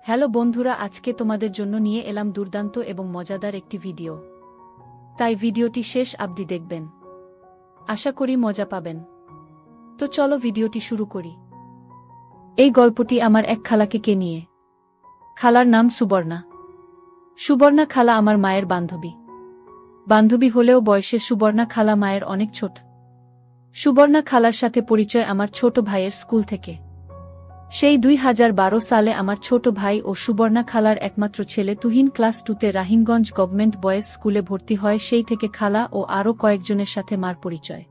Hello বন্ধুরা, আজকে তোমাদের জন্য নিয়ে এলাম দুর্দান্ত এবং মজাদার একটি ভিডিও। তাই ভিডিওটি শেষ অবধি দেখবেন, আশা করি মজা পাবেন। তো চলো ভিডিওটি শুরু করি। এই গল্পটি আমার এক খালাকে নিয়ে। খালার নাম সুবর্ণা। সুবর্ণা খালা আমার মায়ের বান্ধবী হলেও বয়সে সুবর্ণা খালা মায়ের অনেক ছোট। সুবর্ণা খালার সাথে পরিচয় আমার ছোট ভাইয়ের স্কুল থেকে। সেই 2012 সালে আমার ছোট ভাই ও সুবর্ণা খালার একমাত্র ছেলে তুহিন ক্লাস 2তে রাহিমগঞ্জ গভর্নমেন্ট বয়েজ স্কুলে ভর্তি হয়। সেই থেকে খালা ও আরও কয়েকজনের সাথে মার পরিচয়।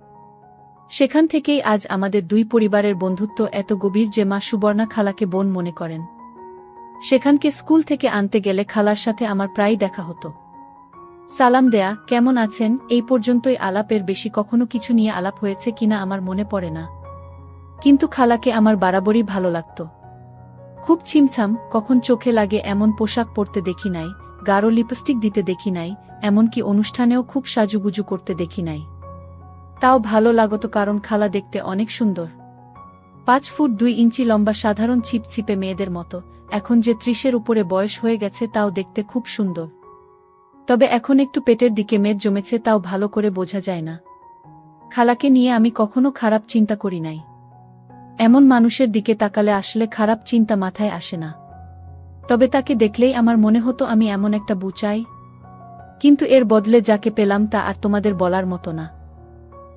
সেখান থেকেই আজ আমাদের দুই পরিবারের বন্ধুত্ব এত গভীর যে মা সুবর্ণা খালাকে বোন মনে করেন। সেখানকে স্কুল থেকে আনতে গেলে খালার সাথে আমার প্রায় দেখা হতো। সালাম দেয়া, কেমন আছেন, এই পর্যন্তই আলাপের বেশি কখনো কিছু নিয়ে আলাপ হয়েছে কিনা আমার মনে পড়ে না। কিন্তু খালাকে আমার বরাবরই ভালো লাগত। খুব ছিমছাম, কখন চোখে লাগে এমন পোশাক পরতে দেখি নাই, গাঢ় লিপস্টিক দিতে দেখি নাই, এমনকি অনুষ্ঠানেও খুব সাজুগুজু করতে দেখি নাই। তাও ভালো লাগত কারণ খালা দেখতে অনেক সুন্দর। 5 ফুট 2 ইঞ্চি লম্বা, সাধারণ ছিপছিপে মেয়েদের মতো। এখন যে 30-এর উপরে বয়স হয়ে গেছে তাও দেখতে খুব সুন্দর। তবে এখন একটু পেটের দিকে মেদ জমেছে, তাও ভালো করে বোঝা যায় না। খালাকে নিয়ে আমি কখনো খারাপ চিন্তা করি নাই। এমন মানুষের দিকে তাকালে আসলে খারাপ চিন্তা মাথায় আসে না। তবে তাকে দেখলেই আমার মনে হতো আমি এমন একটা বউ চাই। কিন্তু এর বদলে যাকে পেলাম তা আর তোমাদের বলার মতো না।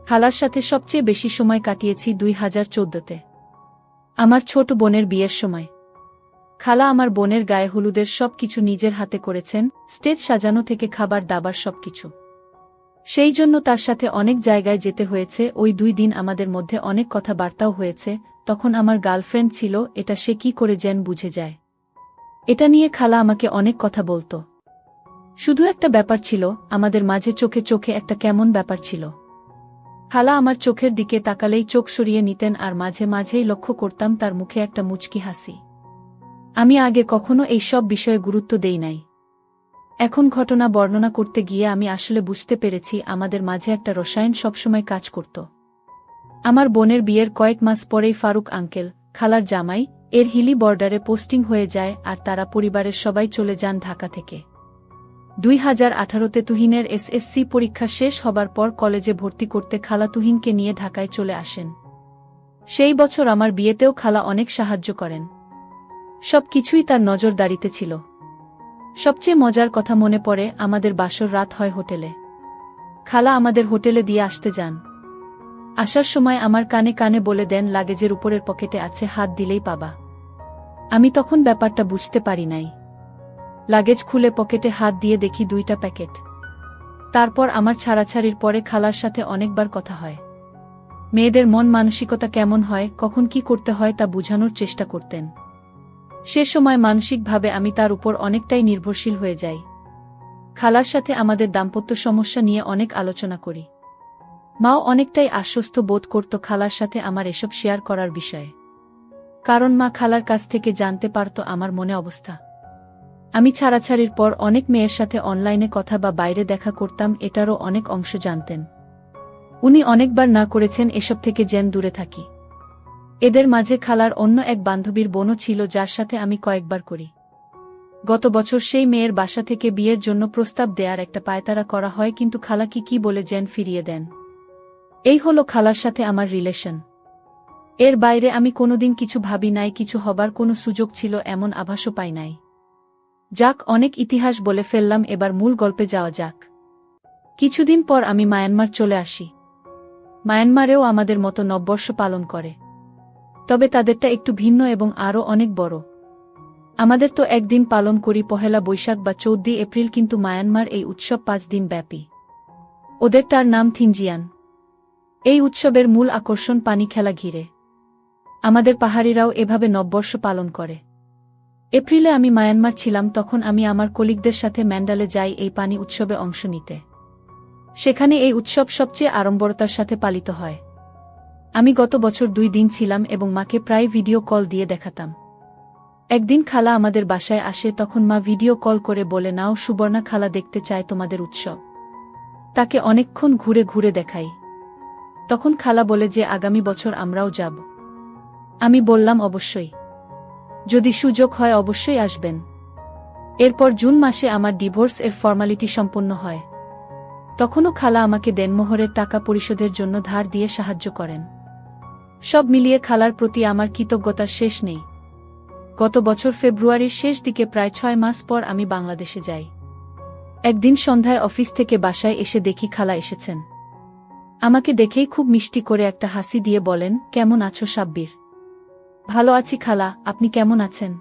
খালার সাথে সবচেয়ে বেশি সময় কাটিয়েছি 2014-তে, আমার ছোট বোনের বিয়ের সময়। খালা আমার বোনের গায়ে হলুদের সবকিছু নিজের হাতে করেছেন, স্টেজ সাজানো থেকে খাবার দাবার সবকিছু। সেই জন্য তার সাথে অনেক জায়গায় যেতে হয়েছে। ওই 2 দিন আমাদের মধ্যে অনেক কথাবার্তাও হয়েছে। তখন আমার গার্লফ্রেন্ড ছিল, এটা সে কি করে যেন বুঝে যায়। এটা নিয়ে খালা আমাকে অনেক কথা বলতো। শুধু একটা ব্যাপার ছিল, আমাদের মাঝে চোখে চোখে একটা কেমন ব্যাপার ছিল। খালা আমার চোখের দিকে তাকালেই চোখ সরিয়ে নিতেন, আর মাঝে মাঝেই লক্ষ্য করতাম তার মুখে একটা মুচকি হাসি। আমি আগে কখনো এই সব বিষয়ে গুরুত্ব দেই নাই। এখন ঘটনা বর্ণনা করতে গিয়ে আমি আসলে বুঝতে পেরেছি আমাদের মাঝে একটা রসায়ন সবসময় কাজ করত। আমার বোনের বিয়ের কয়েক মাস পরেই ফারুক আঙ্কেল, খালার জামাই, এর হিলি বর্ডারে পোস্টিং হয়ে যায়, আর তারা পরিবারের সবাই চলে যান ঢাকা থেকে। 2018-তে তুহিনের এসএসসি পরীক্ষা শেষ হবার পর কলেজে ভর্তি করতে খালা তুহিনকে নিয়ে ঢাকায় চলে আসেন। সেই বছর আমার বিয়েতেও খালা অনেক সাহায্য করেন। সবকিছুই তার নজরদারিতে ছিল। সবচেয়ে মজার কথা মনে পড়ে, আমাদের বাসর রাত হয় হোটেলে। খালা আমাদের হোটেলে দিয়ে আসতে যান। আসার সময় আমার কানে কানে বলে দেন, লাগেজের উপরের পকেটে আছে, হাত দিলেই পাবা। আমি তখন ব্যাপারটা বুঝতে পারি নাই। লাগেজ খুলে পকেটে হাত দিয়ে দেখি 2টা প্যাকেট। তারপর আমার ছাড়াছাড়ির পরে খালার সাথে অনেকবার কথা হয়। মেয়েদের মন মানসিকতা কেমন হয়, কখন কি করতে হয় তা বুঝানোর চেষ্টা করতেন। সে সময় মানসিকভাবে আমি তার উপর অনেকটাই নির্ভরশীল হয়ে যাই। খালার সাথে আমাদের দাম্পত্য সমস্যা নিয়ে অনেক আলোচনা করি। মাও অনেকটাই আশ্বস্ত বোধ করত খালার সাথে আমার এসব শেয়ার করার বিষয়ে। কারণ মা খালার কাছ থেকে জানতে পারত আমার মনে অবস্থা। আমি ছাড়াছাড়ির পর অনেক মেয়ের সাথে অনলাইনে কথা বা বাইরে দেখা করতাম, এটারও অনেক অংশ জানতেন। উনি অনেকবার না করেছেন এসব থেকে যেন দূরে থাকি। এদের মাঝে খালার অন্য এক বান্ধবীর বোনও ছিল, যার সাথে আমি কয়েকবার করি। গত বছর সেই মেয়ের বাসা থেকে বিয়ের জন্য প্রস্তাব দেয়ার একটা পায়তারা করা হয়, কিন্তু খালা কি বলে যেন ফিরিয়ে দেন। এই হলো খালার সাথে আমার রিলেশন। এর বাইরে আমি কোনোদিন কিছু ভাবি নাই, কিছু হবার কোনো সুযোগ ছিল এমন আভাসও পাই নাই। যাক, অনেক ইতিহাস বলে ফেললাম, এবার মূল গল্পে যাওয়া যাক। কিছুদিন পর আমি মায়ানমার চলে আসি। মায়ানমারেও আমাদের মতো নববর্ষ পালন করে, তবে তাদেরটা একটু ভিন্ন এবং আরও অনেক বড়। আমাদের তো একদিন পালন করি, পহেলা বৈশাখ বা 14 এপ্রিল, কিন্তু মায়ানমার এই উৎসব 5 দিন ব্যাপী। ওদের তার নাম থিনজিয়ান। এই উৎসবের মূল আকর্ষণ পানি খেলা ঘিরে। আমাদের পাহাড়িরাও এভাবে নববর্ষ পালন করে। এপ্রিলে আমি মায়ানমার ছিলাম, তখন আমি আমার কলিগদের সাথে ম্যান্ডালে যাই এই পানি উৎসবে অংশ নিতে। সেখানে এই উৎসব সবচেয়ে আড়ম্বরতার সাথে পালিত হয়। আমি গত বছর 2 দিন ছিলাম এবং মাকে প্রায় ভিডিও কল দিয়ে দেখাতাম। একদিন খালা আমাদের বাসায় আসে, তখন মা ভিডিও কল করে বলে, নাও সুবর্ণা, খালা দেখতে চায় তোমাদের উৎসব। তাকে অনেকক্ষণ ঘুরে ঘুরে দেখাই। তখন খালা বলে যে আগামী বছর আমরাও যাব। আমি বললাম অবশ্যই। যদি সুযোগ হয় অবশ্যই আসবেন। এরপর জুন মাসে আমার ডিভোর্স এর ফর্মালিটি সম্পন্ন হয়। তখনও খালা আমাকে দেনমোহরের টাকা পরিশোধের জন্য ধার দিয়ে সাহায্য করেন। সব মিলিয়ে খালার প্রতি আমার কৃতজ্ঞতার শেষ নেই। গত বছর ফেব্রুয়ারির শেষ দিকে প্রায় 6 মাস পর আমি বাংলাদেশে যাই। একদিন সন্ধ্যায় অফিস থেকে বাসায় এসে দেখি খালা এসেছেন। আমাকে দেখেই খুব মিষ্টি করে একটা হাসি দিয়ে বলেন, কেমন আছো সাব্বির? ভালো আছি খালা, আপনি কেমন আছেন?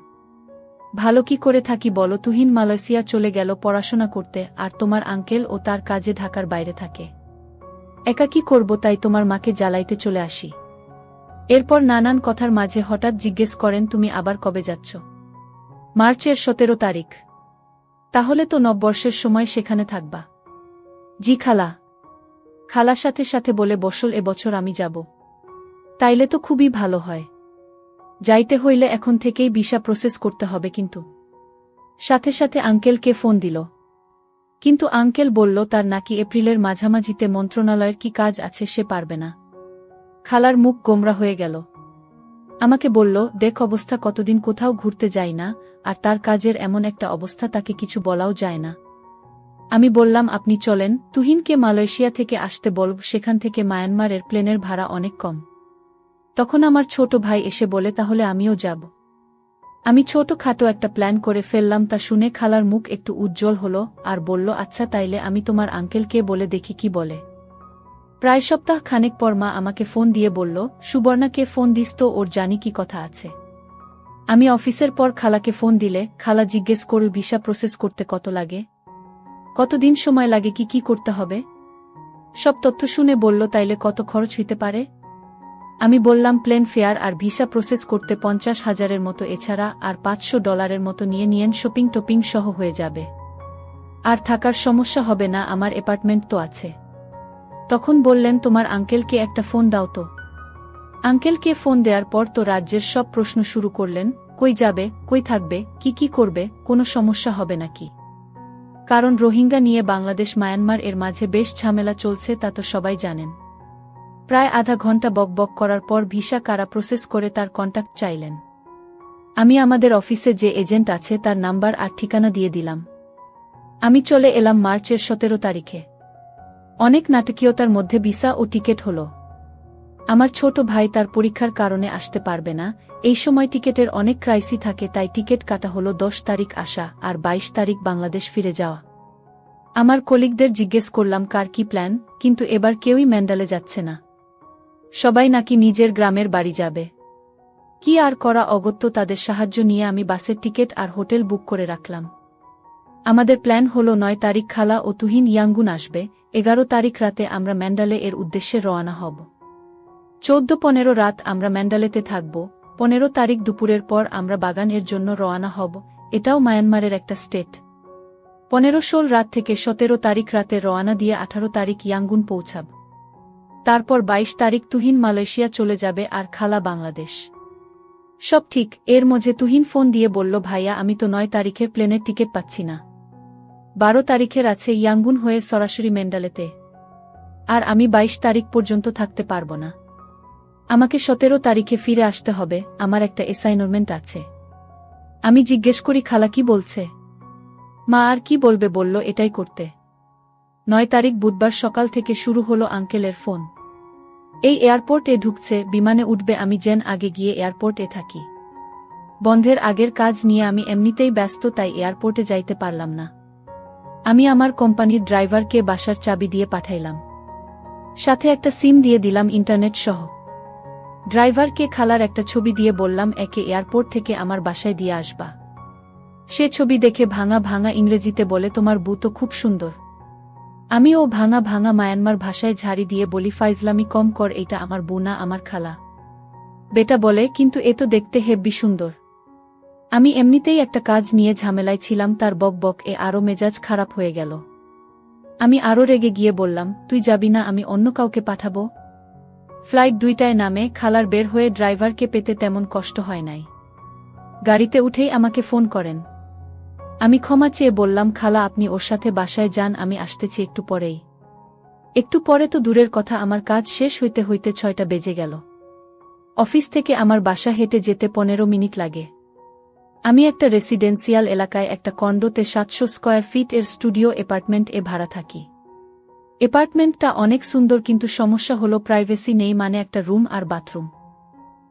ভালো কি করে থাকি বলো, তুহিন মালয়েশিয়া চলে গেল পড়াশোনা করতে, আর তোমার আঙ্কেল ও তার কাজে ঢাকার বাইরে থাকে। একা কি করব, তাই তোমার মাকে জ্বালাইতে চলে আসি। এরপর নানান কথার মাঝে হঠাৎ জিজ্ঞেস করেন, তুমি আবার কবে যাচ্ছ? মার্চের 17 তারিখ। তাহলে তো নববর্ষের সময় সেখানে থাকবা। জি খালা। খালার সাথে সাথে বলে বসল, এবছর আমি যাব। তাইলে তো খুবই ভালো হয়। যাইতে হইলে এখন থেকেই ভিসা প্রসেস করতে হবে কিন্তু। সাথে সাথে আঙ্কেলকে ফোন দিল। কিন্তু আঙ্কেল বলল তার নাকি এপ্রিলের মাঝামাঝিতে মন্ত্রণালয়ের কি কাজ আছে, সে পারবে না। খালার মুখ গোমরা হয়ে গেল। আমাকে বলল, দেখ অবস্থা, কতদিন কোথাও ঘুরতে যাই না, আর তার কাজের এমন একটা অবস্থা, তাকে কিছু বলাও যায় না। আমি বললাম, আপনি চলেন, তুহিনকে মালয়েশিয়া থেকে আসতে বলব, সেখান থেকে মায়ানমারের প্লেনের ভাড়া অনেক কম। তখন আমার ছোট ভাই এসে বলে, তাহলে আমিও যাব। আমি ছোটখাটো একটা প্ল্যান করে ফেললাম। তা শুনে খালার মুখ একটু উজ্জ্বল হলো আর বলল, আচ্ছা তাইলে আমি তোমার আঙ্কেলকে বলে দেখি কি বলে। প্রায় সপ্তাহ খানেক পর মা আমাকে ফোন দিয়ে বলল, সুবর্ণাকে ফোন দিস তো, ওর জানি কি কথা আছে। আমি অফিসের পর খালাকে ফোন দিলে খালা জিজ্ঞেস করল, ভিসা প্রসেস করতে কত লাগে, কতদিন সময় লাগে, কি কি করতে হবে। সব তথ্য শুনে বলল, তাইলে কত খরচ হইতে পারে। আমি বললাম, প্লেন ফেয়ার আর ভিসা প্রসেস করতে 50,000-এর মতো, এছাড়া আর $500 মতো নিয়ে নিয়েন, শপিং টপিং সহ হয়ে যাবে। আর থাকার সমস্যা হবে না, আমার অ্যাপার্টমেন্ট তো আছে। তখন বললেন, তোমার আঙ্কেলকে একটা ফোন দাও তো। আঙ্কেলকে ফোন দেওয়ার পর তো রাজ্যের সব প্রশ্ন শুরু করলেন, কই যাবে, কই থাকবে, কি কি করবে, কোনো সমস্যা হবে নাকি। কারণ রোহিঙ্গা নিয়ে বাংলাদেশ মায়ানমার এর মাঝে বেশ ঝামেলা চলছে, তা তো সবাই জানেন। প্রায় আধা ঘন্টা বকবক করার পর ভিসা কারা প্রসেস করে তার কন্টাক্ট চাইলেন। আমি আমাদের অফিসে যে এজেন্ট আছে তার নাম্বার আর ঠিকানা দিয়ে দিলাম। আমি চলে এলাম মার্চের 17 তারিখে। অনেক নাটকীয়তার মধ্যে ভিসা ও টিকিট হলো। আমার ছোট ভাই তার পরীক্ষার কারণে আসতে পারবে না। এই সময় টিকিটের অনেক ক্রাইসি থাকে, তাই টিকিট কাটা হলো 10 তারিখ আসা আর 22 তারিখ বাংলাদেশ ফিরে যাওয়া। আমার কলিগদের জিজ্ঞেস করলাম কার কি প্ল্যান, কিন্তু এবার কেউই ম্যান্ডালে যাচ্ছে না। সবাই নাকি নিজের গ্রামের বাড়ি যাবে। কি আর করা, অগত্য তাদের সাহায্য নিয়ে আমি বাসের টিকিট আর হোটেল বুক করে রাখলাম। আমাদের প্ল্যান হলো 9 তারিখ খালা ও তুহিন ইয়াঙ্গুন আসবে, 11 তারিখ রাতে আমরা ম্যান্ডালে এর উদ্দেশ্যে রওনা হব। 14-15 রাত আমরা ম্যান্ডালেতে থাকব। 15 তারিখ দুপুরের পর আমরা বাগান এর জন্য রওনা হব, এটাও মায়ানমারের একটা স্টেট। 15-16 রাত থেকে 17 তারিখ রাতে রওনা দিয়ে 18 তারিখ ইয়াঙ্গুন পৌঁছাব। তারপর 22 তারিখ তুহিন মালয়েশিয়া চলে যাবে আর খালা বাংলাদেশ। সব ঠিক। এর মধ্যে তুহিন ফোন দিয়ে বলল, ভাইয়া আমি তো 9 তারিখের প্লেনের টিকিট পাচ্ছি না। 12 তারিখের আছে ইয়াঙ্গুন হয়ে সরাসরি ম্যান্ডালেতে। আর আমি 22 তারিখ পর্যন্ত থাকতে পারব না। আমাকে 17 তারিখে ফিরে আসতে হবে, আমার একটা অ্যাসাইনমেন্ট আছে। আমি জিজ্ঞেস করি, খালা কি বলছে? মা আর কি বলবে, বলল এটাই করতে। 9 তারিখ বুধবার সকাল থেকে শুরু হলো আঙ্কেলের ফোন। এই এয়ারপোর্টে ঢুকছে, বিমানে উঠবে, আমি যেন আগে গিয়ে এয়ারপোর্টে থাকি। বন্ধের আগের কাজ নিয়ে আমি এমনিতেই ব্যস্ত, তাই এয়ারপোর্টে যাইতে পারলাম না। আমি আমার কোম্পানির ড্রাইভারকে বাসার চাবি দিয়ে পাঠাইলাম, সাথে একটা সিম দিয়ে দিলাম ইন্টারনেট সহ। ড্রাইভারকে খালার একটা ছবি দিয়ে বললাম, একে এয়ারপোর্ট থেকে আমার বাসায় দিয়ে আসবা। সে ছবি দেখে ভাঙা ভাঙা ইংরেজিতে বলে, তোমার বউ তো খুব সুন্দর। আমিও ভাঙা ভাঙা মায়ানমার ভাষায় ঝাড়ি দিয়ে বলি, ফাইজলামি কম কর, এইটা আমার বউ না, আমার খালা। বেটা বলে, কিন্তু এ তো দেখতে হেব্বি সুন্দর। আমি এমনিতেই একটা কাজ নিয়ে ঝামেলায় ছিলাম, তার বক বক এ আরও মেজাজ খারাপ হয়ে গেল। আমি আরও রেগে গিয়ে বললাম, তুই যাবি না, আমি অন্য কাউকে পাঠাবো। ফ্লাইট 2টায় নামে খালার বের হয়ে ড্রাইভারকে পেতে তেমন কষ্ট হয় নাই। গাড়িতে উঠেই আমাকে ফোন করেন। আমি ক্ষমা চেয়ে বললাম, খালা আপনি ওর সাথে বাসায় যান, আমি আসতেছি একটু পরেই। একটু পরে তো দূরের কথা, আমার কাজ শেষ হইতে হইতে 6টা বেজে গেল। অফিস থেকে আমার বাসা হেঁটে যেতে 15 মিনিট লাগে। আমি একটা রেসিডেন্সিয়াল এলাকায় একটা কন্ডোতে 700 স্কয়ার ফিট এর স্টুডিও অ্যাপার্টমেন্ট এ ভাড়া থাকি। অ্যাপার্টমেন্টটা অনেক সুন্দর, কিন্তু সমস্যা হলো প্রাইভেসি নেই, মানে একটা রুম আর বাথরুম।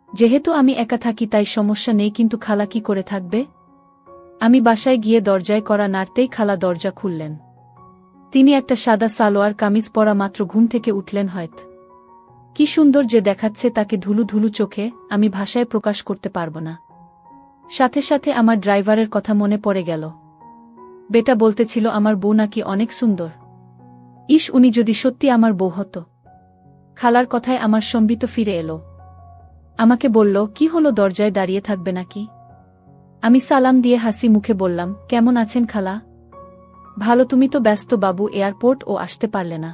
যেহেতু আমি একা থাকি তাই সমস্যা নেই, কিন্তু খালা কি করে থাকবে? আমি বাসায় গিয়ে দরজায় কড়া নাড়তেই খালা দরজা খুললেন। তিনি একটা সাদা সালোয়ার কামিজ পরা মাত্র ঘুম থেকে উঠলেন। হয়তো কি সুন্দর যে দেখাচ্ছে তাকে ধুলু ধুলু চোখে, আমি ভাষায় প্রকাশ করতে পারব না। সাথে সাথে আমার ড্রাইভারের কথা মনে পড়ে গেল। বেটা বলতেছিল আমার বউ নাকি অনেক সুন্দর। ইস, উনি যদি সত্যি আমার বউ হতো। খালার কথায় আমার সম্বিত ফিরে এলো। আমাকে বলল, কি হলো, দরজায় দাঁড়িয়ে থাকবে নাকি? আমি সালাম দিয়ে হাসি মুখে বললাম, কেমন আছেন খালা? ভালো, তুমি তো ব্যস্ত বাবু, এয়ারপোর্ট ও আসতে পারলে না।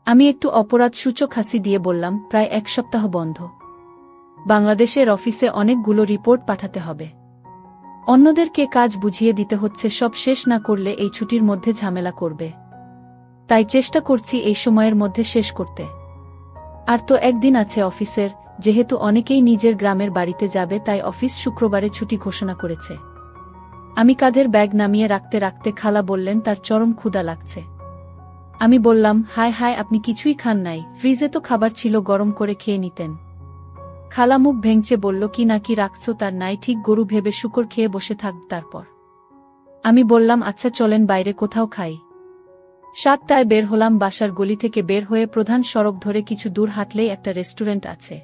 আমি একটু অপরাধ সূচক হাসি দিয়ে বললাম, প্রায় 1 সপ্তাহ বন্ধ। বাংলাদেশের অফিসে অনেকগুলো রিপোর্ট পাঠাতে হবে, অন্যদেরকে কাজ বুঝিয়ে দিতে হচ্ছে, সব শেষ না করলে এই ছুটির মধ্যে ঝামেলা করবে। তাই চেষ্টা করছি এই সময়ের মধ্যে শেষ করতে। আর তো একদিন আছে অফিসের, যেহেতু অনেকেই নিজের গ্রামের বাড়িতে যাবে তাই অফিস শুক্রবারে ছুটি ঘোষণা করেছে। আমি কাঁধের ব্যাগ নামিয়ে রাখতে রাখতে খালা বললেন তার চরম ক্ষুধা লাগছে। আমি বললাম, হায় হায়, আপনি কিছুই খান নাই? ফ্রিজে তো খাবার ছিল, গরম করে খেয়ে নিতেন। খালা মুখ ভেঙচে বলল, কি না কি রাখছো তার নাই ঠিক, গরু ভেবে শুকর খেয়ে বসে থাক তারপর। আমি বললাম, আচ্ছা চলেন বাইরে কোথাও খাই। 7টায় বের হলাম বাসার গলি থেকে। বের হয়ে প্রধান সড়ক ধরে কিছু দূর হাঁটলেই একটা রেস্টুরেন্ট আছে।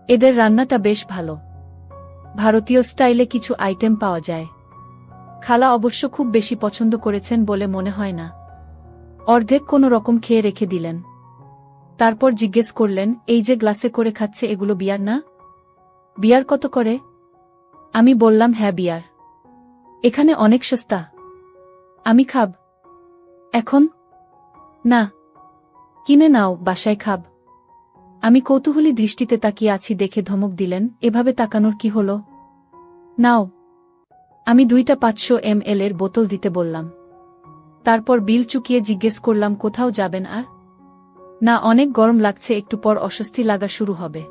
এদের রান্নাটা বেশ ভালো, ভারতীয় স্টাইলে কিছু আইটেম পাওয়া যায়। খালা অবশ্য খুব বেশি পছন্দ করেছেন বলে মনে হয় না, অর্ধেক কোনো রকম খেয়ে রেখে দিলেন। তারপর জিজ্ঞেস করলেন, এই যে গ্লাসে করে খাচ্ছে এগুলো বিয়ার না? বিয়ার কত করে? আমি বললাম, হ্যাঁ বিয়ার, এখানে অনেক সস্তা। আমি খাব এখন? না, কিনে নাও, বাসায় খাব। আমি কৌতূহলী দৃষ্টিতে তাকিয়ে আছি দেখে ধমক দিলেন, এভাবে তাকানোর কি হলো? নাও। আমি 2টা 500 ml এর বোতল দিতে বললাম। তারপর বিল চুকিয়ে জিজ্ঞেস করলাম, কোথাও যাবেন আর? না, অনেক গরম লাগছে, একটু পর অস্বস্তি লাগা শুরু হবে।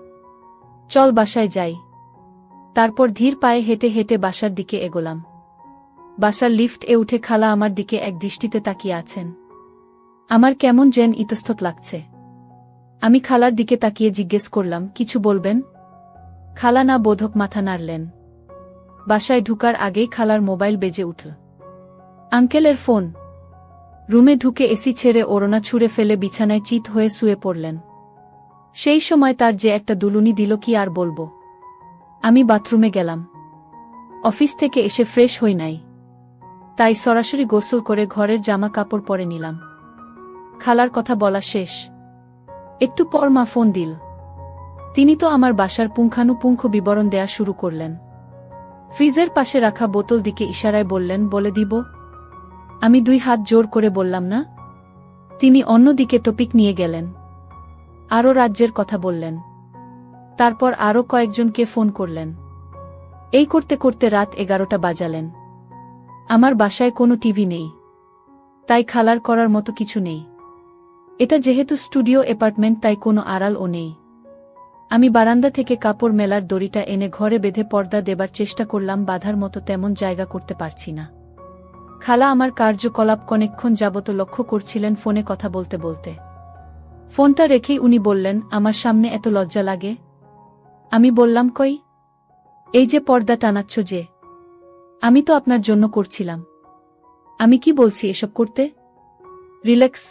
চল বাসায় যাই। তারপর ধীর পায়ে হেঁটে হেঁটে বাসার দিকে এগোলাম। বাসার লিফট এ উঠে খালা আমার দিকে এক দৃষ্টিতে তাকিয়ে আছেন। আমার কেমন যেন ইতস্তত লাগছে। আমি খালার দিকে তাকিয়ে জিজ্ঞেস করলাম, কিছু বলবেন? খালা না বোধক মাথা নাড়লেন। বাসায় ঢুকার আগেই খালার মোবাইল বেজে উঠল। আঙ্কেলের ফোন। রুমে ঢুকে এসি ছেড়ে ওড়না ছুঁড়ে ফেলে বিছানায় চিত হয়ে শুয়ে পড়লেন। সেই সময় তার যে একটা দুলুনি দিল কি আর বলবো। আমি বাথরুমে গেলাম। অফিস থেকে এসে ফ্রেশ হই নাই, তাই সরাসরি গোসল করে ঘরের জামা কাপড় পরে নিলাম। খালার কথা বলা শেষ, একটু পর মা ফোন দিল। তিনি তো আমার বাসার পুঙ্খানুপুঙ্খ বিবরণ দেয়া শুরু করলেন। ফ্রিজের পাশে রাখা বোতল দিকে ইশারায় বললেন, বলে দিব? আমি 2 হাত জোর করে বললাম না। তিনি অন্যদিকে টপিক নিয়ে গেলেন, আরও রাজ্যের কথা বললেন। তারপর আরও কয়েকজনকে ফোন করলেন। এই করতে করতে রাত 11টা বাজালেন। আমার বাসায় কোনো টিভি নেই, তাই খালার করার মতো কিছু নেই। এটা যেহেতু স্টুডিও অ্যাপার্টমেন্ট তাই কোনো আড়ালও নেই। আমি বারান্দা থেকে কাপড় মেলার দড়িটা এনে ঘরে বেঁধে পর্দা দেবার চেষ্টা করলাম, বাঁধার মতো তেমন জায়গা করতে পারছি না। খালা আমার কার্যকলাপ অনেকক্ষণ যাবত লক্ষ্য করছিলেন ফোনে কথা বলতে বলতে। ফোনটা রেখেই উনি বললেন, আমার সামনে এত লজ্জা লাগে? আমি বললাম, কই? এই যে পর্দা টানাচ্ছ যে, আমি তো আপনার জন্য করছিলাম। আমি কি বলছি এসব করতে? রিল্যাক্স,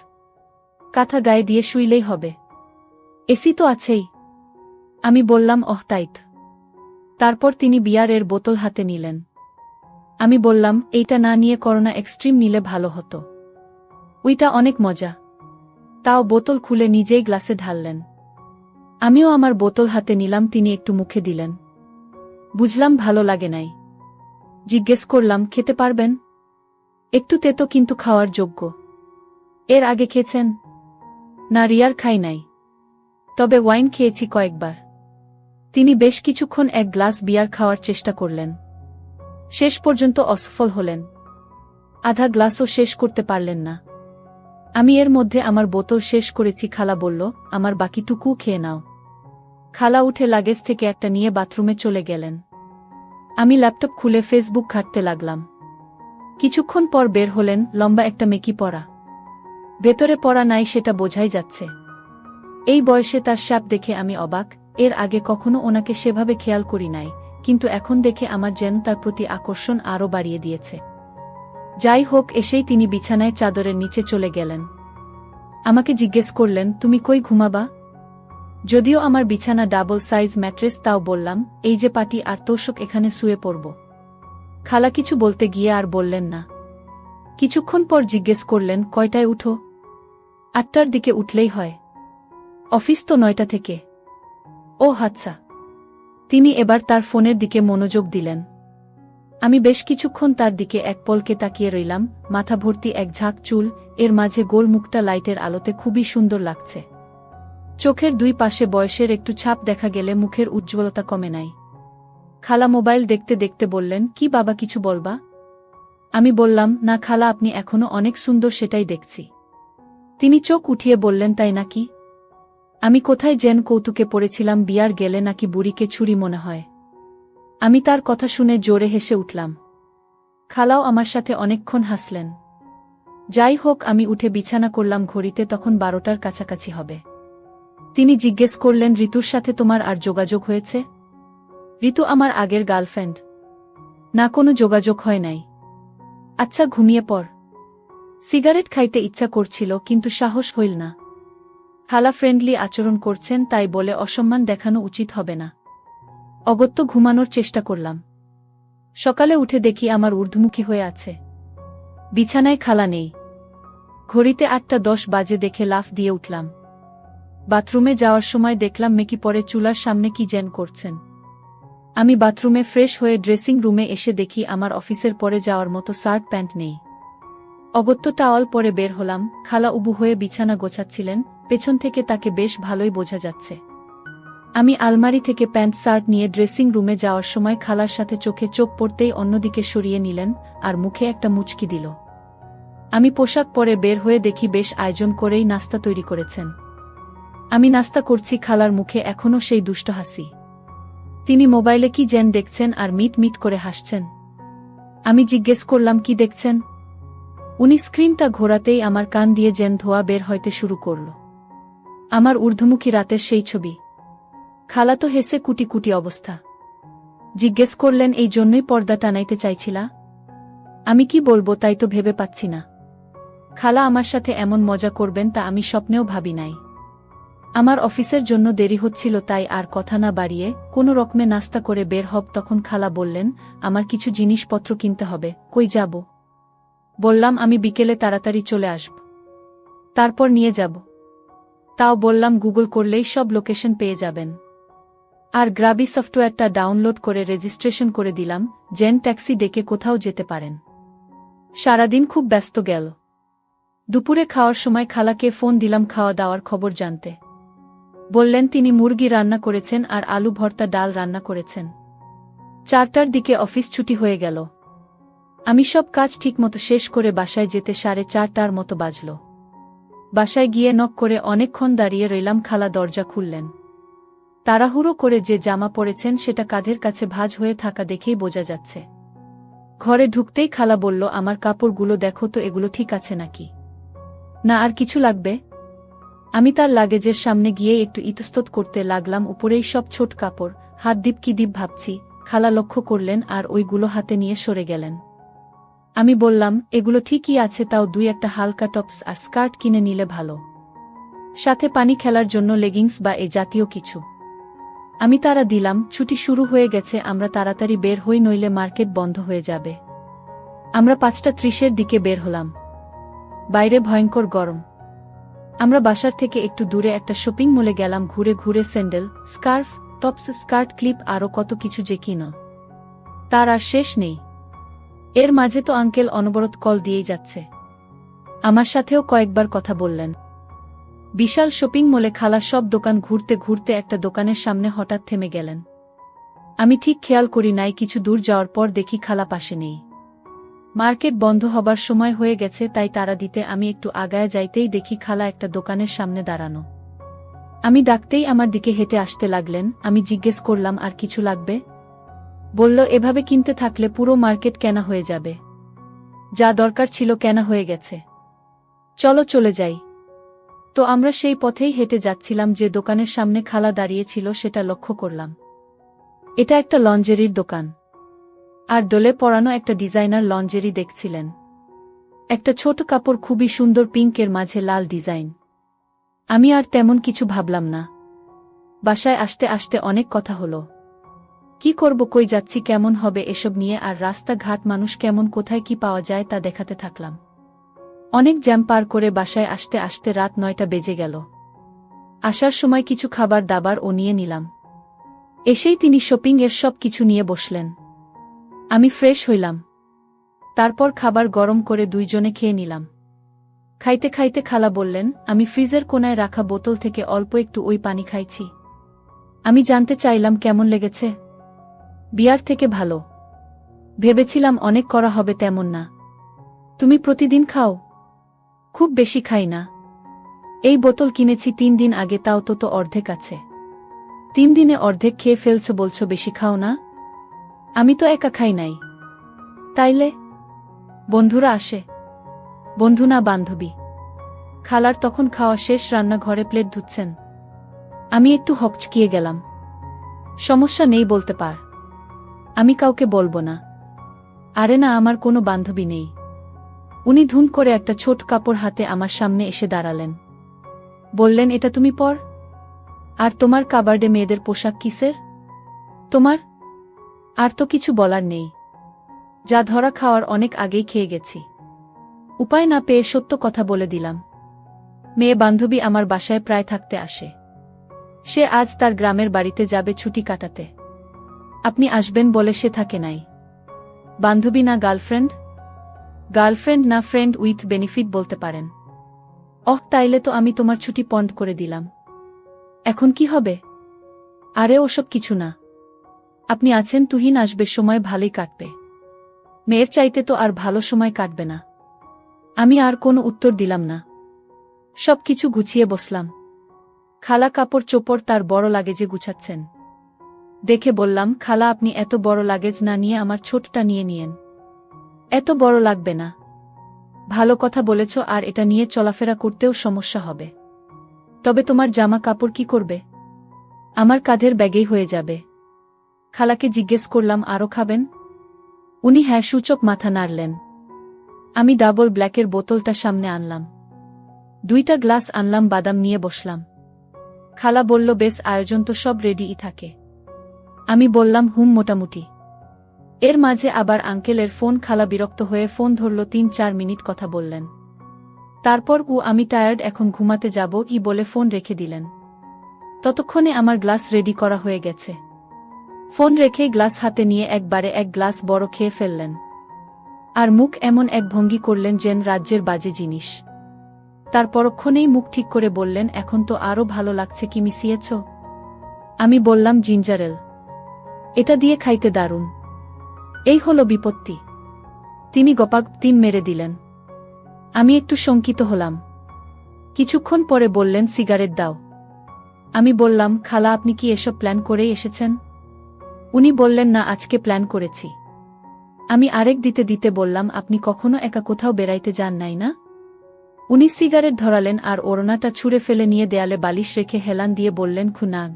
কাঁথা গায়ে দিয়ে শুইলেই হবে, এসি তো আছেই। আমি বললাম, ওহ তাইত। তারপর তিনি বিয়ারের বোতল হাতে নিলেন। আমি বললাম, এইটা না নিয়ে করোনা এক্সট্রিম নিলে ভালো হতো, ওইটা অনেক মজা। তাও বোতল খুলে নিজেই গ্লাসে ঢাললেন। আমিও আমার বোতল হাতে নিলাম। তিনি একটু মুখে দিলেন। বুঝলাম ভালো লাগে নাই। জিজ্ঞেস করলাম, খেতে পারবেন? একটু তেতো কিন্তু খাওয়ার যোগ্য। এর আগে খেয়েছেন? না, রিয়ার খাই নাই, তবে ওয়াইন খেয়েছি কয়েকবার। তিনি বেশ কিছুক্ষণ এক গ্লাস বিয়ার খাওয়ার চেষ্টা করলেন, শেষ পর্যন্ত অসফল হলেন। আধা গ্লাসও শেষ করতে পারলেন না। আমি এর মধ্যে আমার বোতল শেষ করেছি। খালা বলল, আমার বাকিটুকু খেয়ে নাও। খালা উঠে লাগেজ থেকে একটা নিয়ে বাথরুমে চলে গেলেন। আমি ল্যাপটপ খুলে ফেসবুক ঘাঁটতে লাগলাম। কিছুক্ষণ পর বের হলেন, লম্বা একটা মেকি পরা। ভেতরে পরা নাই সেটা বোঝাই যাচ্ছে। এই বয়সে তার শ্যাপ দেখে আমি অবাক। এর আগে কখনো ওনাকে সেভাবে খেয়াল করি নাই, কিন্তু এখন দেখে আমার যেন তার প্রতি আকর্ষণ আরও বাড়িয়ে দিয়েছে। যাই হোক, এসেই তিনি বিছানায় চাদরের নিচে চলে গেলেন। আমাকে জিজ্ঞেস করলেন, তুমি কই ঘুমাবা? যদিও আমার বিছানা ডাবল সাইজ ম্যাট্রেস, তাও বললাম, এই যে পাটি আর তোষক, এখানে শুয়ে পড়ব। খালা কিছু বলতে গিয়ে আর বললেন না। কিছুক্ষণ পর জিজ্ঞেস করলেন, কয়টায় উঠো? 8টার দিকে উঠলেই হয়। অফিস তো 9টা থেকে। ও আচ্ছা। তিনি এবার তার ফোনের দিকে মনোযোগ দিলেন। আমি বেশ কিছুক্ষণ তার দিকে এক পলকে তাকিয়ে রইলাম। মাথা ভর্তি এক ঝাঁক চুল, এর মাঝে গোল মুখটা লাইটের আলোতে খুবই সুন্দর লাগছে। চোখের দুই পাশে বয়সের একটু ছাপ দেখা গেলে মুখের উজ্জ্বলতা কমে নাই। খালা মোবাইল দেখতে দেখতে বললেন, কি বাবা, কিছু বলবা? আমি বললাম, না খালা, আপনি এখনো অনেক সুন্দর, সেটাই দেখছি। তিনি চোখ উঠিয়ে বললেন, তাই নাকি? আমি কোথায় যেন কৌতুকে পড়েছিলাম, বিয়ার গেলে নাকি বুড়িকে ছুরি মনে হয়। আমি তার কথা শুনে জোরে হেসে উঠলাম। খালাও আমার সাথে অনেকক্ষণ হাসলেন। যাই হোক, আমি উঠে বিছানা করলাম। ঘড়িতে তখন 12টার কাছাকাছি হবে। তিনি জিজ্ঞেস করলেন, ঋতুর সাথে তোমার আর যোগাযোগ হয়েছে? ঋতু আমার আগের গার্লফ্রেন্ড। না, কোনো যোগাযোগ হয় নাই। আচ্ছা, ঘুমিয়ে পড়। সিগারেট খাইতে ইচ্ছা করছিল, কিন্তু সাহস হইল না। খালা ফ্রেন্ডলি আচরণ করছেন, তাই বলে অসম্মান দেখানো উচিত হবে না। অগত্যা ঘুমানোর চেষ্টা করলাম। সকালে উঠে দেখি আমার ঊর্ধ্বমুখী হয়ে আছে। বিছানায় খালা নেই। ঘড়িতে 8:10 বাজে দেখে লাফ দিয়ে উঠলাম। বাথরুমে যাওয়ার সময় দেখলাম মেকি পরে চুলার সামনে কি যেন করছেন। আমি বাথরুমে ফ্রেশ হয়ে ড্রেসিং রুমে এসে দেখি আমার অফিসের পরে যাওয়ার মতো শার্ট প্যান্ট নেই। অগত্যা টাওয়াল পরে বের হলাম। খালা উবু হয়ে বিছানা গোছাচ্ছিলেন, পেছন থেকে তাকে বেশ ভালোই বোঝা যাচ্ছে। আমি আলমারি থেকে প্যান্ট শার্ট নিয়ে ড্রেসিং রুমে যাওয়ার সময় খালার সাথে চোখে চোখ পড়তেই অন্যদিকে সরিয়ে নিলেন আর মুখে একটা মুচকি দিল। আমি পোশাক পরে বের হয়ে দেখি বেশ আয়োজন করেই নাস্তা তৈরি করেছেন। আমি নাস্তা করছি, খালার মুখে এখনও সেই দুষ্ট হাসি। তিনি মোবাইলে কি যেন দেখছেন আর মিট মিট করে হাসছেন। আমি জিজ্ঞেস করলাম, কি দেখছেন? উনি স্ক্রিনটা ঘোরাতেই আমার কান দিয়ে যেন ধোয়া বের হইতে শুরু করল। আমার ঊর্ধ্বমুখী রাতের সেই ছবি। খালা তো হেসে কুটি কুটি অবস্থা। জিজ্ঞেস করলেন, এই জন্যই পর্দা টানাইতে চাইছিলা? আমি কি বলবো তাই তো ভেবে পাচ্ছি না। খালা আমার সাথে এমন মজা করবেন তা আমি স্বপ্নেও ভাবি নাই। আমার অফিসের জন্য দেরি হচ্ছিল, তাই আর কথা না বাড়িয়ে কোনো রকমে নাস্তা করে বের হব। তখন খালা বললেন, আমার কিছু জিনিসপত্র কিনতে হবে। কই যাব? বললাম, আমি বিকেলে তাড়াতাড়ি চলে আসব, তারপর নিয়ে যাব। তাও বললাম, গুগল করলেই সব লোকেশন পেয়ে যাবেন। আর গ্রাবি সফটওয়্যারটা ডাউনলোড করে রেজিস্ট্রেশন করে দিলাম, যেন ট্যাক্সি ডেকে কোথাও যেতে পারেন। সারাদিন খুব ব্যস্ত গেল। দুপুরে খাওয়ার সময় খালাকে ফোন দিলাম খাওয়া দাওয়ার খবর জানতে। বললেন তিনি মুরগি রান্না করেছেন আর আলু ভর্তা ডাল রান্না করেছেন। 4টার দিকে অফিস ছুটি হয়ে গেল। আমি সব কাজ ঠিকমতো শেষ করে বাসায় যেতে 4:30টার মতো বাজল। বাসায় গিয়ে নক করে অনেকক্ষণ দাঁড়িয়ে রইলাম। খালা দরজা খুললেন। তাড়াহুড়ো করে যে জামা পরেছেন সেটা কাঁধের কাছে ভাঁজ হয়ে থাকা দেখেই বোঝা যাচ্ছে। ঘরে ঢুকতেই খালা বলল, আমার কাপড়গুলো দেখো তো, এগুলো ঠিক আছে নাকি? না, আর কিছু লাগবে? আমি তার লাগেজের সামনে গিয়ে একটু ইতস্তত করতে লাগলাম। উপরেই সব ছোট কাপড়, হাত দ্বীপ কি দ্বীপ ভাবছি। খালা লক্ষ্য করলেন আর ওইগুলো হাতে নিয়ে সরে গেলেন। আমি বললাম, এগুলো ঠিকই আছে, তাও 2-1টা হালকা টপস আর স্কার্ট কিনে নিলে ভালো, সাথে পানি খেলার জন্য লেগিংস বা এ জাতীয় কিছু। আমি তারা দিলাম। ছুটি শুরু হয়ে গেছে, আমরা তাড়াতাড়ি বের হই, নইলে মার্কেট বন্ধ হয়ে যাবে। আমরা 5:30-এর দিকে বের হলাম। বাইরে ভয়ঙ্কর গরম। আমরা বাসার থেকে একটু দূরে একটা শপিং মলে গেলাম। ঘুরে ঘুরে sandal, scarf, tops, skirt, clip আরও কত কিছু যে কিনা তার আর শেষ নেই। এর মাঝে তো আঙ্কেল অনবরত কল দিয়েই যাচ্ছে। আমার সাথেও কয়েকবার কথা বললেন। বিশাল শপিং মলে খালা সব দোকান ঘুরতে ঘুরতে একটা দোকানের সামনে হঠাৎ থেমে গেলেন। আমি ঠিক খেয়াল করি নাই, কিছু দূর যাওয়ার পর দেখি খালা পাশে নেই। মার্কেট বন্ধ হবার সময় হয়ে গেছে, তাই তাড়া দিতে আমি একটু আগায় যাইতেই দেখি খালা একটা দোকানের সামনে দাঁড়ানো। আমি ডাকতেই আমার দিকে হেঁটে আসতে লাগলেন। আমি জিজ্ঞেস করলাম, আর কিছু লাগবে? বলল, এভাবে কিনতে থাকলে পুরো মার্কেট কেনা হয়ে যাবে। যা দরকার ছিল কেনা হয়ে গেছে। চলো চলে যাই। তো আমরা সেই পথেই হেঁটে যাচ্ছিলাম, যে দোকানের সামনে খালা দাঁড়িয়েছিল সেটা লক্ষ্য করলাম। এটা একটা লঞ্জেরির দোকান। আর ডোলে পরানো একটা ডিজাইনার লঞ্জেরি দেখছিলেন। একটা ছোট কাপড়, খুবই সুন্দর, পিঙ্কের মাঝে লাল ডিজাইন। আমি আর তেমন কিছু ভাবলাম না। বাসায় আসতে আসতে অনেক কথা হলো। কি করব, কই যাচ্ছি, কেমন হবে এসব নিয়ে, আর রাস্তাঘাট, মানুষ কেমন, কোথায় কি পাওয়া যায় তা দেখাতে থাকলাম। অনেক জ্যাম পার করে বাসায় আসতে আসতে রাত 9টা বেজে গেল। আসার সময় কিছু খাবার দাবার ও নিয়ে নিলাম। এসেই তিনি শপিং এর সব কিছু নিয়ে বসলেন। আমি ফ্রেশ হইলাম। তারপর খাবার গরম করে দুইজনে খেয়ে নিলাম। খাইতে খাইতে খালা বললেন, আমি ফ্রিজের কোনায় রাখা বোতল থেকে অল্প একটু ওই পানি খাইছি। আমি জানতে চাইলাম কেমন লেগেছে। বিয়ার থেকে ভালো। ভেবেছিলাম অনেক করা হবে, তেমন না। তুমি প্রতিদিন খাও? খুব বেশি খাই না। এই বোতল কিনেছি 3 দিন আগে, তাও তো অর্ধেক আছে। 3 দিনে অর্ধেক খেয়ে ফেলছ, বলছো বেশি খাও না? আমি তো একা খাই নাই। তাইলে? বন্ধুরা আসে। বন্ধু না, বান্ধবী। খালার তখন খাওয়া শেষ, রান্নাঘরে প্লেট ধুচ্ছেন। আমি একটু হকচকিয়ে গেলাম। সমস্যা নেই, বলতে পার। আমি কাউকে বলবো না। আরে না, আমার কোনো বান্ধবী নেই। উনি ধুম করে একটা ছোট কাপড় হাতে আমার সামনে এসে দাঁড়ালেন। বললেন, এটা তুমি পর। আর তোমার কাবার্ডে মেয়েদের পোশাক কিসের? তোমার? আর তো কিছু বলার নেই। যা ধরা খাওয়ার অনেক আগেই খেয়ে গেছি। উপায় না পেয়ে সত্য কথা বলে দিলাম। মেয়ে বান্ধবী আমার বাসায় প্রায় থাকতে আসে। সে আজ তার গ্রামের বাড়িতে যাবে ছুটি কাটাতে। আপনি আসবেন বলে সে থাকে নাই। বান্ধবী না গার্লফ্রেন্ড? গার্লফ্রেন্ড না, ফ্রেন্ড উইথ বেনিফিট বলতে পারেন। তাইলে তো আমি তোমার ছুটি পন্ড করে দিলাম। এখন কি হবে? আরে ওসব কিছু না। আপনি আছেন, তুহিন আসবে, সময় ভালোই কাটবে। মেয়ের চাইতে তো আর ভালো সময় কাটবে না। আমি আর কোনো উত্তর দিলাম না। সব কিছু গুছিয়ে বসলাম। খালা কাপড় চোপড় তার বড় লাগেজে গুছাচ্ছেন। দেখে বললাম, খালা, আপনি এত বড় লাগেজ না নিয়ে আমার ছোটটা নিয়ে নিয়েন। এত বড় লাগবে না। ভালো কথা বলেছ, আর এটা নিয়ে চলাফেরা করতেও সমস্যা হবে। তবে তোমার জামা কাপড় কি করবে? আমার কাঁধের ব্যাগেই হয়ে যাবে। খালাকে জিজ্ঞেস করলাম, আরও খাবেন? উনি হ্যাঁ সূচক মাথা নাড়লেন। আমি ডাবল ব্ল্যাকের বোতলটা সামনে আনলাম। 2টা গ্লাস আনলাম, বাদাম নিয়ে বসলাম। খালা বলল, বেশ, আয়োজন তো সব রেডিই থাকে। আমি বললাম, মোটামুটি। এর মাঝে আবার আঙ্কেলের ফোন। খালা বিরক্ত হয়ে ফোন ধরল, 3-4 মিনিট কথা বললেন। তারপর আমি টায়ার্ড, এখন ঘুমাতে যাব বলে ফোন রেখে দিলেন। ততক্ষণে আমার গ্লাস রেডি করা হয়ে গেছে। ফোন রেখেই গ্লাস হাতে নিয়ে একবারে 1 গ্লাস বড় খেয়ে ফেললেন। আর মুখ এমন এক ভঙ্গি করলেন যেন রাজ্যের বাজে জিনিস। তার পরক্ষণেই মুখ ঠিক করে বললেন, এখন তো আরও ভালো লাগছে, কি মিশিয়েছ? আমি বললাম, জিঞ্জার এল। এটা দিয়ে খাইতে দারুণ। এই হলো বিপত্তি। তিনি গপাগ তিন মেরে দিলেন। আমি একটু শঙ্কিত হলাম। কিছুক্ষণ পরে বললেন, সিগারেট দাও। আমি বললাম, খালা, আপনি কি এসব প্ল্যান করেই এসেছেন? উনি বললেন, না, আজকে প্ল্যান করেছি। আমি আরেক দিতে দিতে বললাম, আপনি কখনো একা কোথাও বেড়াইতে যান নাই না? উনি সিগারেট ধরালেন আর ওড়নাটা ছুঁড়ে ফেলে নিয়ে দেয়ালে বালিশ রেখে হেলান দিয়ে বললেন, খুনাগ,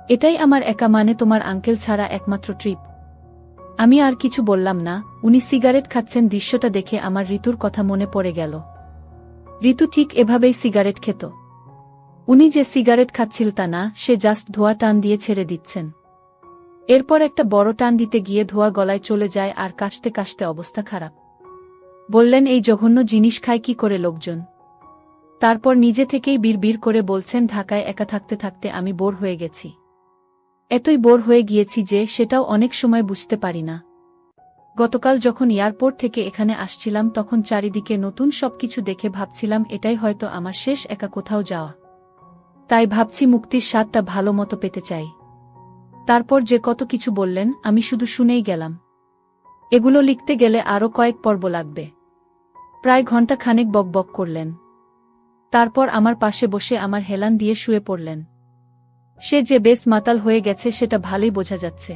এটাই আমার একা, মানে তোমার আঙ্কেল ছাড়া একমাত্র ট্রিপ। আমি আর কিছু বললাম না। উনি সিগারেট খাচ্ছেন, দৃশ্যটা দেখে আমার ঋতুর কথা মনে পড়ে গেল। ঋতু ঠিক এভাবেই সিগারেট খেত। উনি যে সিগারেট খাচ্ছিল তা না, সে জাস্ট ধোঁয়া টান দিয়ে ছেড়ে দিচ্ছেন। এরপর একটা বড় টান দিতে গিয়ে ধোঁয়া গলায় চলে যায়, আর কাশতে কাশতে অবস্থা খারাপ। বললেন, এই জঘন্য জিনিস খায় কি করে লোকজন? তারপর নিজে থেকেই বিড়বিড় করে বলছেন, ঢাকায় একা থাকতে থাকতে আমি বোর হয়ে গেছি। এতই বোর হয়ে গিয়েছি যে সেটাও অনেক সময় বুঝতে পারি না। গতকাল যখন এয়ারপোর্ট থেকে এখানে আসছিলাম, তখন চারিদিকে নতুন সবকিছু দেখে ভাবছিলাম এটাই হয়তো আমার শেষ একা কোথাও যাওয়া। তাই ভাবছি মুক্তির স্বাদটা ভালো মতো পেতে চাই। তারপর যে কত কিছু বললেন, আমি শুধু শুনেই গেলাম। এগুলো লিখতে গেলে আরও কয়েক পর্ব লাগবে। প্রায় ঘণ্টা খানেক বকবক করলেন। তারপর আমার পাশে বসে আমার হেলান দিয়ে শুয়ে পড়লেন। সে যে বেশ মাতাল হয়ে গেছে সেটা ভালোই বোঝা যাচ্ছে।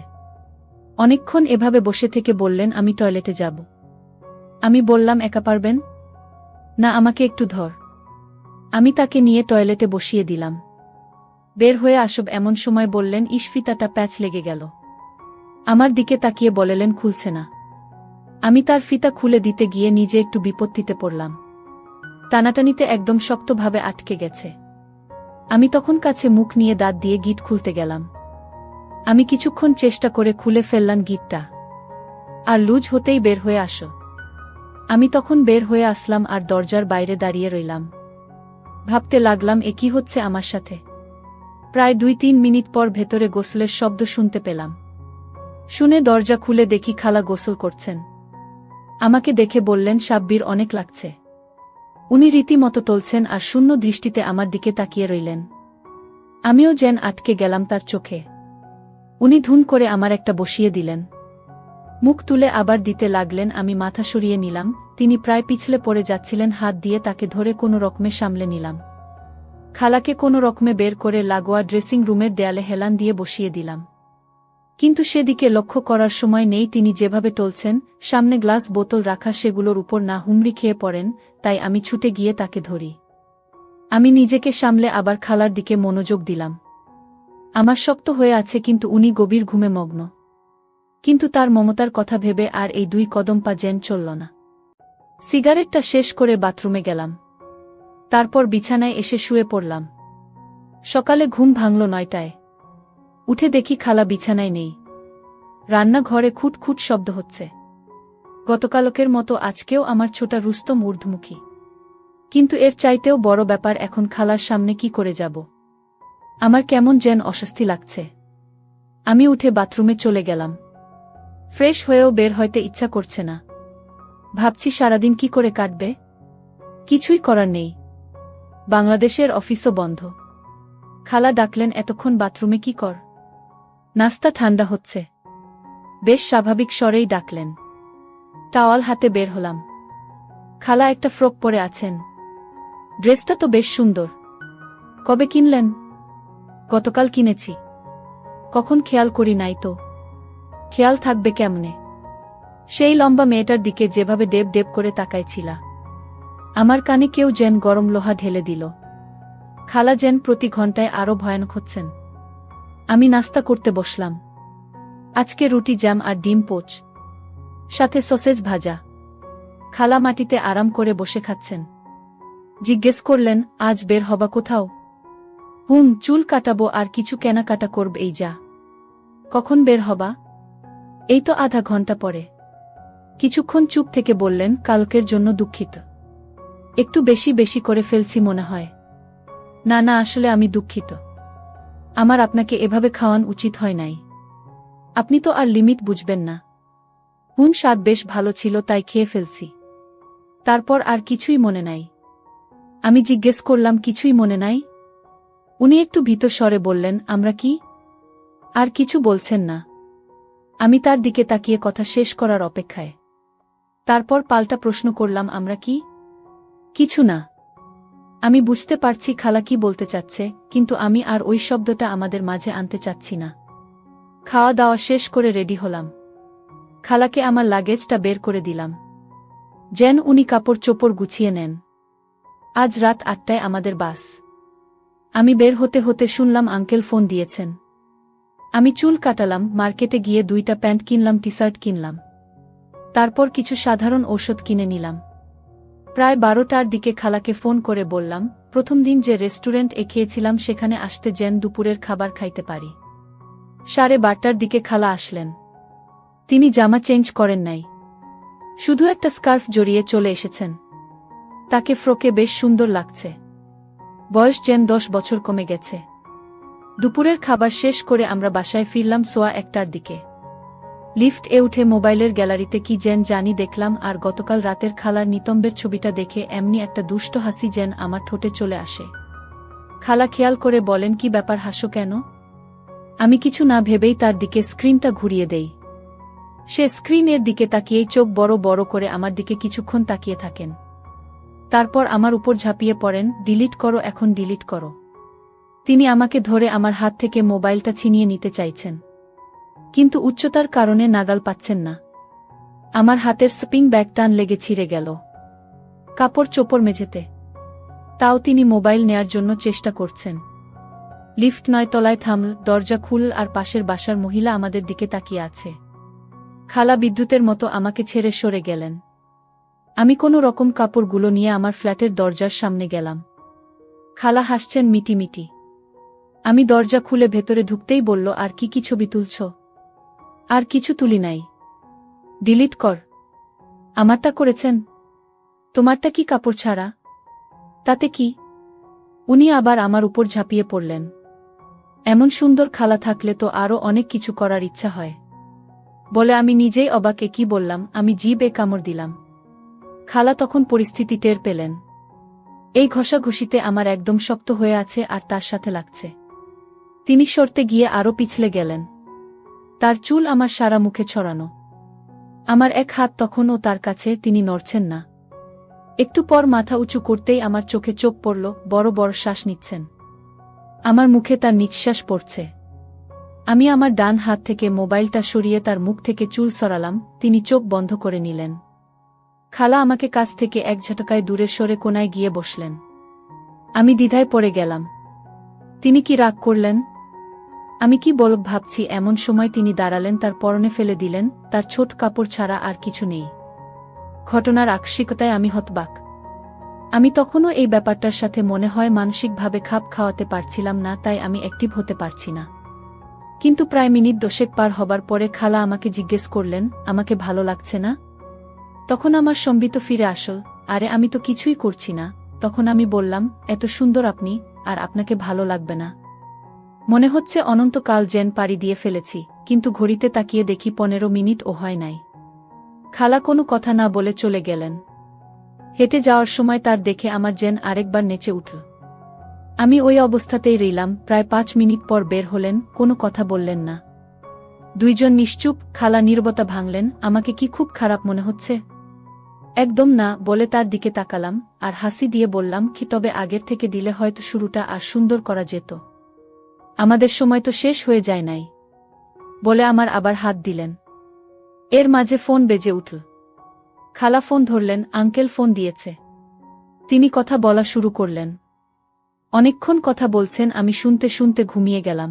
অনেকক্ষণ এভাবে বসে থেকে বললেন, আমি টয়লেটে যাব। আমি বললাম, একা পারবেন? না, আমাকে একটু ধর। আমি তাকে নিয়ে টয়লেটে বসিয়ে দিলাম। বের হয়ে আসব এমন সময় বললেন, ফিতাটা প্যাচ লেগে গেল। আমার দিকে তাকিয়ে বললেন, খুলছে না। আমি তার ফিতা খুলে দিতে গিয়ে নিজে একটু বিপত্তিতে পড়লাম। টানাটানিতে একদম শক্তভাবে আটকে গেছে। আমি তখন কাছে মুখ নিয়ে দাঁত দিয়ে গিট খুলতে গেলাম। আমি কিছুক্ষণ চেষ্টা করে খুলে ফেললাম গিটটা। আর লুজ হতেই বের হয়ে আসো। আমি তখন বের হয়ে আসলাম আর দরজার বাইরে দাঁড়িয়ে রইলাম। ভাবতে লাগলাম, এ কি হচ্ছে আমার সাথে। প্রায় 2-3 মিনিট পর ভেতরে গোসলের শব্দ শুনতে পেলাম। শুনে দরজা খুলে দেখি খালা গোসল করছেন। আমাকে দেখে বললেন, সাব্বির, অনেক লাগছে। উনি রীতিমতো টলছেন আর শূন্য দৃষ্টিতে আমার দিকে তাকিয়ে রইলেন। আমিও যেন আটকে গেলাম তার চোখে। উনি ধুন করে আমার একটা বসিয়ে দিলেন। মুখ তুলে আবার দিতে লাগলেন। আমি মাথা সরিয়ে নিলাম। তিনি প্রায় পিছলে পড়ে যাচ্ছিলেন। হাত দিয়ে তাকে ধরে কোনো রকমে সামলে নিলাম। খালাকে কোনো রকমে বের করে লাগোয়া ড্রেসিং রুমের দেয়ালে হেলান দিয়ে বসিয়ে দিলাম। কিন্তু সেদিকে লক্ষ্য করার সময় নেই। তিনি যেভাবে টলছেন, সামনে গ্লাস বোতল রাখা, সেগুলোর উপর না হুমড়ি খেয়ে পড়েন। তাই আমি ছুটে গিয়ে তাকে ধরি। আমি নিজেকে সামলে আবার খালার দিকে মনোযোগ দিলাম। আমার শক্ত হয়ে আছে, কিন্তু উনি গভীর ঘুমে মগ্ন। কিন্তু তার মমতার কথা ভেবে আর এই 2 কদম পা যেন চলল না। সিগারেটটা শেষ করে বাথরুমে গেলাম। তারপর বিছানায় এসে শুয়ে পড়লাম। সকালে ঘুম ভাঙল 9টায়। উঠে দেখি খালা বিছানায় নেই। রান্নাঘরে খুটখুট শব্দ হচ্ছে। গতকালকের মতো আজকেও আমার ছোটা রুস্তম ঊর্ধ্বমুখী। কিন্তু এর চাইতেও বড় ব্যাপার, এখন খালার সামনে কি করে যাব। আমার কেমন যেন অস্বস্তি লাগছে। আমি উঠে বাথরুমে চলে গেলাম। ফ্রেশ হয়েও বের হইতে ইচ্ছা করছে না। ভাবছি সারাদিন কি করে কাটবে। কিছুই করার নেই। বাংলাদেশের অফিসও বন্ধ। খালা ডাকলেন, এতক্ষণ বাথরুমে কি কর? নাস্তা ঠান্ডা হচ্ছে। বেশ স্বাভাবিক স্বরেই ডাকলেন। টাওয়াল হাতে বের হলাম। খালা একটা ফ্রক পরে আছেন। ড্রেসটা তো বেশ সুন্দর। কবে কিনলেন? গতকাল কিনেছি। কখন খেয়াল করি নাই তো। খেয়াল থাকবে কেমনে? সেই লম্বা মেয়েটার দিকে যেভাবে ডেব ডেব করে তাকাইছিলা। আমার কানে কেউ যেন গরম লোহা ঢেলে দিল। খালা যেন প্রতি ঘন্টায় আরো ভয়ানক হচ্ছেন। আমি নাস্তা করতে বসলাম। আজকে রুটি, জ্যাম আর ডিম পোচ, সাথে সসেজ ভাজা। খালা মাটিতে আরাম করে বসে খাচ্ছেন। জিজ্ঞেস করলেন, আজ বের হবা কোথাও? চুল কাটাবো আর কিছু কেনাকাটা করব। এই যা। কখন বের হবা? এই তো আধা ঘন্টা পরে। কিছুক্ষণ চুপ থেকে বললেন, কালকের জন্য দুঃখিত। একটু বেশি বেশি করে ফেলছি মনে হয়। না না, আসলে আমি দুঃখিত। আমার আপনাকে এভাবে খাওয়ান উচিত হয় নাই। আপনি তো আর লিমিট বুঝবেন না। স্বাদ বেশ ভালো ছিল, তাই খেয়ে ফেলছি। তারপর আর কিছুই মনে নাই। আমি জিজ্ঞেস করলাম, কিছুই মনে নাই? উনি একটু ভীত স্বরে বললেন, আমরা কি? আর কিছু বলছেন না। আমি তার দিকে তাকিয়ে কথা শেষ করার অপেক্ষায়। তারপর পাল্টা প্রশ্ন করলাম, আমরা কি? কিছু না। আমি বুঝতে পারছি খালা কি বলতে চাচ্ছে, কিন্তু আমি আর ওই শব্দটা আমাদের মাঝে আনতে চাচ্ছি না। খাওয়া দাওয়া শেষ করে রেডি হলাম। খালাকে আমার লাগেজটা বের করে দিলাম, যেন উনি কাপড় চোপড় গুছিয়ে নেন। আজ রাত 8টায় আমাদের বাস। আমি বের হতে হতে শুনলাম আঙ্কেল ফোন দিয়েছেন। আমি চুল কাটালাম, মার্কেটে গিয়ে 2টা প্যান্ট কিনলাম, টি শার্ট কিনলাম। তারপর কিছু সাধারণ ঔষধ কিনে নিলাম। প্রায় 12টার দিকে খালাকে ফোন করে বললাম, প্রথম দিন যে রেস্টুরেন্টে খেয়েছিলাম সেখানে আসতে, যেন দুপুরের খাবার খাইতে পারি। 12:30টার দিকে খালা আসলেন। তিনি জামা চেঞ্জ করেন নাই, শুধু একটা স্কার্ফ জড়িয়ে চলে এসেছেন। তাকে ফ্রকে বেশ সুন্দর লাগছে। বয়স যেন 10 বছর কমে গেছে। দুপুরের খাবার শেষ করে আমরা বাসায় ফিরলাম 1:15টার দিকে। লিফট এ উঠে মোবাইলের গ্যালারিতে কি যেন জানি দেখলাম, আর গতকাল রাতের খালার নিতম্বের ছবিটা দেখে এমনি একটা দুষ্ট হাসি যেন আমার ঠোঁটে চলে আসে। খালা খেয়াল করে বলেন, কি ব্যাপার, হাসো কেন? আমি কিছু না ভেবেই তার দিকে স্ক্রিনটা ঘুরিয়ে দেই। সে স্ক্রিনের দিকে তাকিয়েই চোখ বড় বড় করে আমার দিকে কিছুক্ষণ তাকিয়ে থাকেন। তারপর আমার উপর ঝাঁপিয়ে পড়েন, ডিলিট করো, এখন ডিলিট করো। তিনি আমাকে ধরে আমার হাত থেকে মোবাইলটা ছিনিয়ে নিতে চাইছেন। কিন্তু উচ্চতার কারণে নাগাল পাচ্ছেন না। আমার হাতের স্পিং ব্যাগ টান লেগে ছিঁড়ে গেল। কাপড় চোপড় মেঝেতে। তাও তিনি মোবাইল নেয়ার জন্য চেষ্টা করছেন। লিফট 9 তলায় থামল, দরজা খুল আর পাশের বাসার মহিলা আমাদের দিকে তাকিয়ে আছে। খালা বিদ্যুতের মতো আমাকে ছেড়ে সরে গেলেন। আমি কোনো রকম কাপড়গুলো নিয়ে আমার ফ্ল্যাটের দরজার সামনে গেলাম। খালা হাসছেন মিটিমিটি। আমি দরজা খুলে ভেতরে ঢুকতেই বলল, আর কি ছবি তুলছ? আর কিছু তুলি নাই। ডিলিট কর। আমারটা করেছেন? তোমারটা কি কাপড় ছাড়া? তাতে কি? উনি আবার আমার উপর ঝাঁপিয়ে পড়লেন। এমন সুন্দর খালা থাকলে তো আরও অনেক কিছু করার ইচ্ছা হয় বলে আমি নিজেই অবাকে কি বললাম, আমি জিভে কামড় দিলাম। খালা তখন পরিস্থিতি টের পেলেন। এই ঘষাঘষিতে আমার একদম শক্ত হয়ে আছে আর তার সাথে লাগছে। তিনি সরতে গিয়ে আরও পিছলে গেলেন। তার চুল আমার সারা মুখে ছড়ানো। আমার এক হাত তখনও তার কাছে, তিনি নড়ছেন না। একটু পর মাথা উঁচু করতেই আমার চোখে চোখ পড়ল, বড় বড় শ্বাস নিচ্ছেন। আমার মুখে তার নিঃশ্বাস পড়ছে। আমি আমার ডান হাত থেকে মোবাইলটা সরিয়ে তার মুখ থেকে চুল সরালাম। তিনি চোখ বন্ধ করে নিলেন। খালা আমাকে কাছ থেকে এক ঝটকায় দূরে সরে কোনায় গিয়ে বসলেন। আমি দ্বিধায় পড়ে গেলাম। তিনি কি রাগ করলেন? আমি কি বলব ভাবছি, এমন সময় তিনি দাঁড়ালেন, তার পরনে ফেলে দিলেন, তার ছোট কাপড় ছাড়া আর কিছু নেই। ঘটনার আকস্মিকতায় আমি হতবাক। আমি তখনও এই ব্যাপারটার সাথে মনে হয় মানসিকভাবে খাপ খাওয়াতে পারছিলাম না, তাই আমি অ্যাক্টিভ হতে পারছি না। কিন্তু প্রায় মিনিট 10 পার হবার পরে খালা আমাকে জিজ্ঞেস করলেন, আমাকে ভালো লাগছে না? তখন আমার সম্বিত ফিরে আসল, আরে আমি তো কিছুই করছি না। তখন আমি বললাম, এত সুন্দর আপনি, আর আপনাকে ভালো লাগবে না? মনে হচ্ছে অনন্তকাল যেন পাড়ি দিয়ে ফেলেছি, কিন্তু ঘড়িতে তাকিয়ে দেখি 15 মিনিটও হয় নাই। খালা কোনো কথা না বলে চলে গেলেন। হেঁটে যাওয়ার সময় তার দেখে আমার যেন আরেকবার নেচে উঠল। আমি ওই অবস্থাতেই রইলাম। প্রায় 5 মিনিট পর বের হলেন, কোনো কথা বললেন না। দুইজন নিশ্চুপ। খালা নীরবতা ভাঙলেন। আমাকে কি খুব খারাপ মনে হচ্ছে? একদম না, বলে তার দিকে তাকালাম আর হাসি দিয়ে বললাম, কি তবে আগের থেকে দিলে হয়তো শুরুটা আর সুন্দর করা যেত। আমাদের সময় তো শেষ হয়ে যায় নাই, বলে আমার আবার হাত দিলেন। এর মাঝে ফোন বেজে উঠল। খালা ফোন ধরলেন। আঙ্কেল ফোন দিয়েছে। তিনি কথা বলা শুরু করলেন। অনেকক্ষণ কথা বলছেন। আমি শুনতে শুনতে ঘুমিয়ে গেলাম।